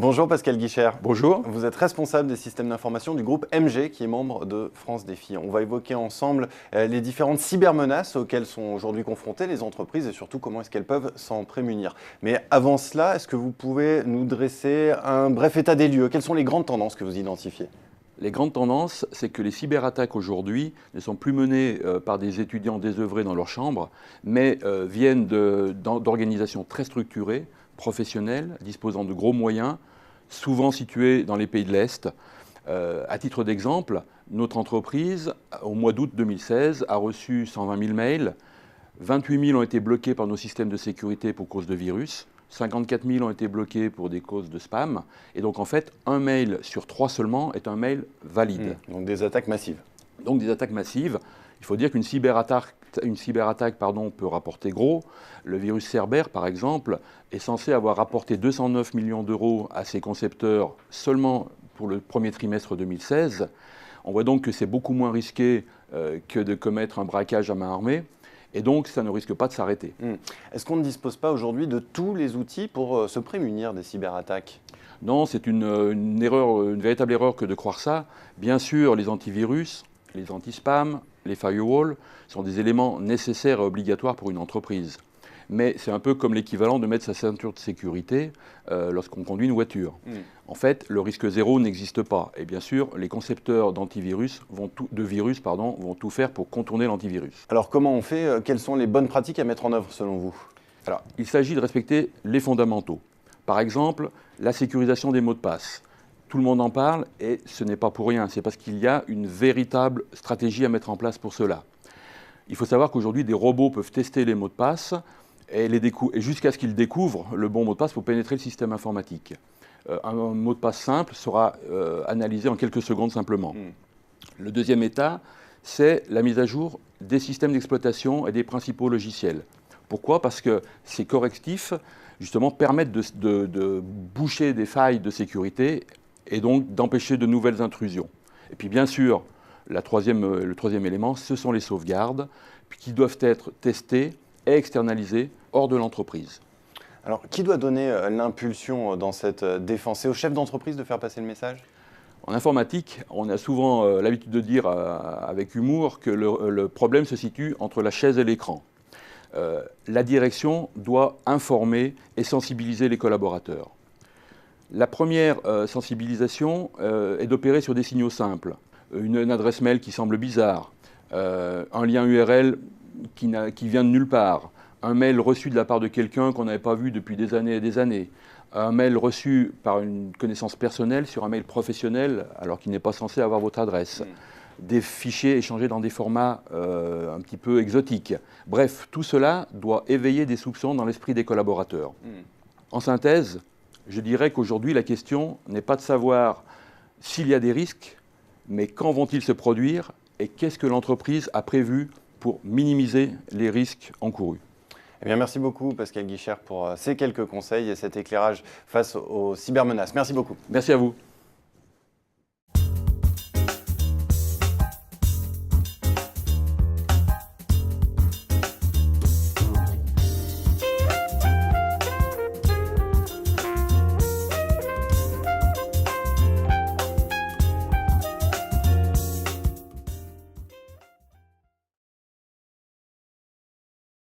Bonjour Pascal Guichard. Bonjour. Vous êtes responsable des systèmes d'information du groupe MG qui est membre de France Défi. On va évoquer ensemble les différentes cybermenaces auxquelles sont aujourd'hui confrontées les entreprises et surtout comment est-ce qu'elles peuvent s'en prémunir. Mais avant cela, est-ce que vous pouvez nous dresser un bref état des lieux? Quelles sont les grandes tendances que vous identifiez? Les grandes tendances, c'est que les cyberattaques aujourd'hui ne sont plus menées par des étudiants désœuvrés dans leur chambre, mais viennent d'organisations très structurées, professionnelles, disposant de gros moyens, souvent situées dans les pays de l'Est. À titre d'exemple, notre entreprise, au mois d'août 2016, a reçu 120 000 mails. 28 000 ont été bloqués par nos systèmes de sécurité pour cause de virus. 54 000 ont été bloqués pour des causes de spam. Et donc, en fait, un mail sur 3 seulement est un mail valide. Donc, des attaques massives. Donc, des attaques massives. Il faut dire qu'une cyberattaque peut rapporter gros. Le virus Cerber, par exemple, est censé avoir rapporté 209 millions d'euros à ses concepteurs seulement pour le premier trimestre 2016. On voit donc que c'est beaucoup moins risqué que de commettre un braquage à main armée. Et donc, ça ne risque pas de s'arrêter. Est-ce qu'on ne dispose pas aujourd'hui de tous les outils pour se prémunir des cyberattaques? Non, c'est une véritable erreur que de croire ça. Bien sûr, les antivirus, les anti-spam, les firewalls sont des éléments nécessaires et obligatoires pour une entreprise. Mais c'est un peu comme l'équivalent de mettre sa ceinture de sécurité lorsqu'on conduit une voiture. En fait, le risque zéro n'existe pas. Et bien sûr, les concepteurs d'antivirus vont tout faire pour contourner l'antivirus. Alors comment on fait? Quelles sont les bonnes pratiques à mettre en œuvre selon vous? Alors, il s'agit de respecter les fondamentaux. Par exemple, la sécurisation des mots de passe. Tout le monde en parle et ce n'est pas pour rien. C'est parce qu'il y a une véritable stratégie à mettre en place pour cela. Il faut savoir qu'aujourd'hui, des robots peuvent tester les mots de passe et jusqu'à ce qu'ils découvrent le bon mot de passe pour pénétrer le système informatique. Un mot de passe simple sera analysé en quelques secondes simplement. Le deuxième état, c'est la mise à jour des systèmes d'exploitation et des principaux logiciels. Pourquoi? Parce que ces correctifs, justement, permettent de boucher des failles de sécurité et donc d'empêcher de nouvelles intrusions. Et puis bien sûr, le troisième élément, ce sont les sauvegardes qui doivent être testées et externalisées hors de l'entreprise. Alors, qui doit donner l'impulsion dans cette défense? C'est au chef d'entreprise de faire passer le message? En informatique, on a souvent l'habitude de dire avec humour que le problème se situe entre la chaise et l'écran. La direction doit informer et sensibiliser les collaborateurs. La première sensibilisation est d'opérer sur des signaux simples. Une adresse mail qui semble bizarre, un lien URL qui vient de nulle part, un mail reçu de la part de quelqu'un qu'on n'avait pas vu depuis des années et des années, un mail reçu par une connaissance personnelle sur un mail professionnel alors qu'il n'est pas censé avoir votre adresse, des fichiers échangés dans des formats un petit peu exotiques. Bref, tout cela doit éveiller des soupçons dans l'esprit des collaborateurs. En synthèse, je dirais qu'aujourd'hui, la question n'est pas de savoir s'il y a des risques, mais quand vont-ils se produire et qu'est-ce que l'entreprise a prévu pour minimiser les risques encourus. Eh bien, merci beaucoup Pascal Guichard pour ces quelques conseils et cet éclairage face aux cybermenaces. Merci beaucoup. Merci à vous.